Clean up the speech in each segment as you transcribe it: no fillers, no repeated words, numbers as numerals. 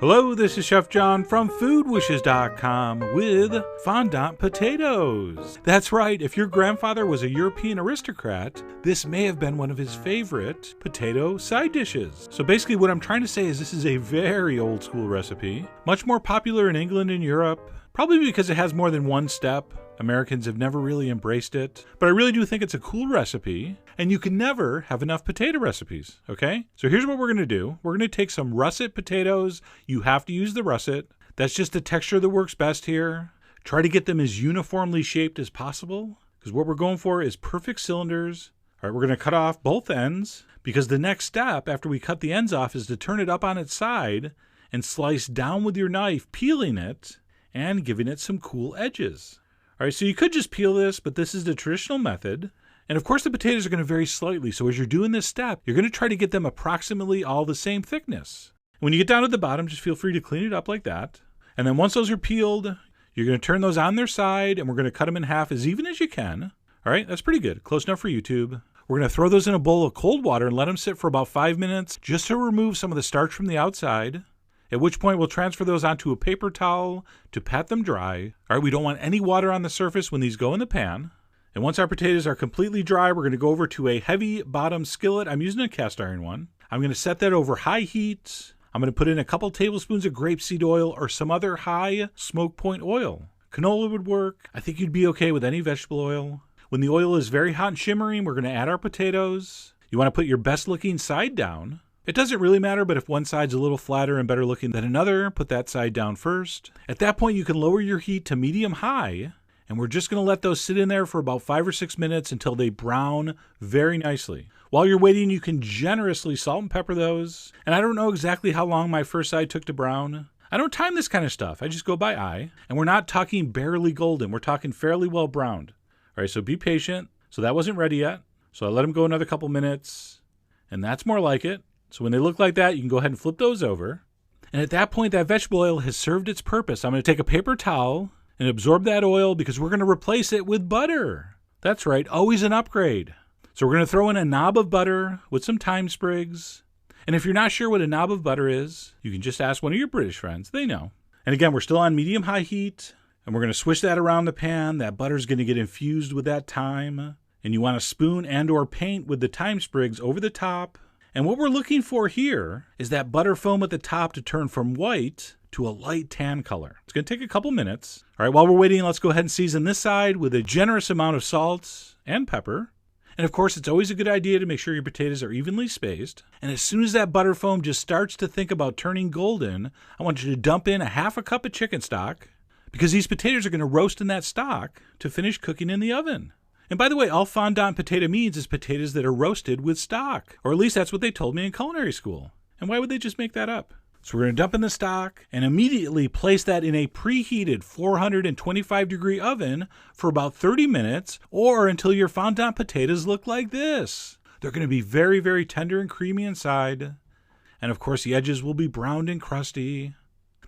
Hello, this is Chef John from foodwishes.com with fondant potatoes. That's right, if your grandfather was a European aristocrat, this may have been one of his favorite potato side dishes. So basically what I'm trying to say is this is a very old school recipe, much more popular in England and Europe, probably because it has more than one step. Americans have never really embraced it, but I really do think it's a cool recipe, and you can never have enough potato recipes, okay? So here's what we're going to do. We're going to take some russet potatoes. You have to use the russet. That's just the texture that works best here. Try to get them as uniformly shaped as possible, because what we're going for is perfect cylinders. All right, we're going to cut off both ends, because the next step after we cut the ends off is to turn it up on its side and slice down with your knife, peeling it and giving it some cool edges. All right, so you could just peel this, but this is the traditional method. And of course, the potatoes are going to vary slightly. So as you're doing this step, you're going to try to get them approximately all the same thickness. When you get down to the bottom, just feel free to clean it up like that. And then once those are peeled, you're going to turn those on their side, and we're going to cut them in half as even as you can. All right, that's pretty good. Close enough for YouTube. We're going to throw those in a bowl of cold water and let them sit for about 5 minutes just to remove some of the starch from the outside. At which point we'll transfer those onto a paper towel to pat them dry. All right, we don't want any water on the surface when these go in the pan. And once our potatoes are completely dry, we're going to go over to a heavy bottom skillet. I'm using a cast iron one. I'm going to set that over high heat. I'm going to put in a couple tablespoons of grapeseed oil or some other high smoke point oil. Canola would work. I think you'd be okay with any vegetable oil. When the oil is very hot and shimmering, we're going to add our potatoes. You want to put your best looking side down. It doesn't really matter, but if one side's a little flatter and better looking than another, put that side down first. At that point, you can lower your heat to medium-high, and we're just going to let those sit in there for about 5 or 6 minutes until they brown very nicely. While you're waiting, you can generously salt and pepper those. And I don't know exactly how long my first side took to brown. I don't time this kind of stuff. I just go by eye. And we're not talking barely golden. We're talking fairly well browned. All right, so be patient. So that wasn't ready yet. So I let them go another couple minutes, and that's more like it. So when they look like that, you can go ahead and flip those over. And at that point, that vegetable oil has served its purpose. I'm going to take a paper towel and absorb that oil because we're going to replace it with butter. That's right, always an upgrade. So we're going to throw in a knob of butter with some thyme sprigs. And if you're not sure what a knob of butter is, you can just ask one of your British friends. They know. And again, we're still on medium-high heat. And we're going to swish that around the pan. That butter's going to get infused with that thyme. And you want to spoon and or paint with the thyme sprigs over the top. And what we're looking for here is that butter foam at the top to turn from white to a light tan color. It's going to take a couple minutes. All right, while we're waiting, let's go ahead and season this side with a generous amount of salt and pepper. And of course, it's always a good idea to make sure your potatoes are evenly spaced. And as soon as that butter foam just starts to think about turning golden, I want you to dump in a half a cup of chicken stock because these potatoes are going to roast in that stock to finish cooking in the oven. And by the way, all fondant potato means is potatoes that are roasted with stock. Or at least that's what they told me in culinary school. And why would they just make that up? So we're going to dump in the stock and immediately place that in a preheated 425 degree oven for about 30 minutes or until your fondant potatoes look like this. They're going to be very, very tender and creamy inside. And of course, the edges will be browned and crusty.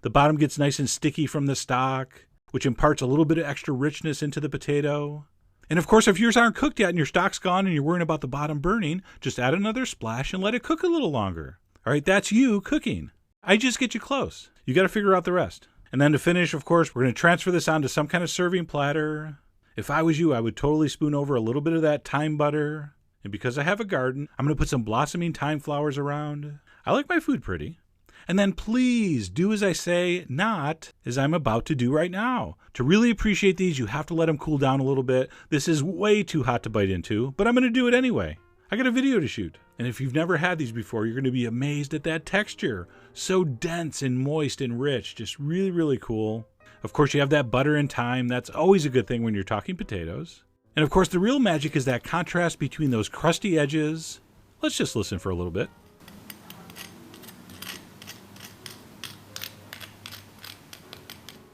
The bottom gets nice and sticky from the stock, which imparts a little bit of extra richness into the potato. And of course, if yours aren't cooked yet and your stock's gone and you're worrying about the bottom burning, just add another splash and let it cook a little longer. All right, that's you cooking. I just get you close. You got to figure out the rest. And then to finish, of course, we're going to transfer this onto some kind of serving platter. If I was you, I would totally spoon over a little bit of that thyme butter. And because I have a garden, I'm going to put some blossoming thyme flowers around. I like my food pretty. And then please do as I say, not as I'm about to do right now. To really appreciate these, you have to let them cool down a little bit. This is way too hot to bite into, but I'm going to do it anyway. I got a video to shoot. And if you've never had these before, you're going to be amazed at that texture. So dense and moist and rich. Just really, really cool. Of course, you have that butter and thyme. That's always a good thing when you're talking potatoes. And of course, the real magic is that contrast between those crusty edges. Let's just listen for a little bit.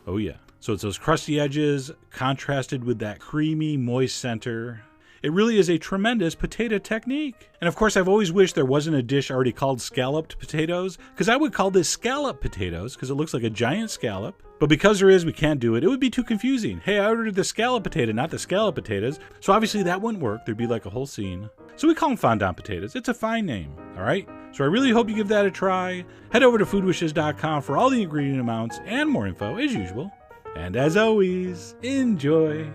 Oh yeah. So it's those crusty edges contrasted with that creamy, moist center. It really is a tremendous potato technique. And of course, I've always wished there wasn't a dish already called scalloped potatoes, because I would call this scallop potatoes, because it looks like a giant scallop. But because there is, we can't do it. It would be too confusing. Hey, I ordered the scallop potato, not the scallop potatoes. So obviously that wouldn't work. There'd be like a whole scene. So we call them fondant potatoes. It's a fine name, all right? So I really hope you give that a try. Head over to foodwishes.com for all the ingredient amounts and more info as usual. And as always, enjoy.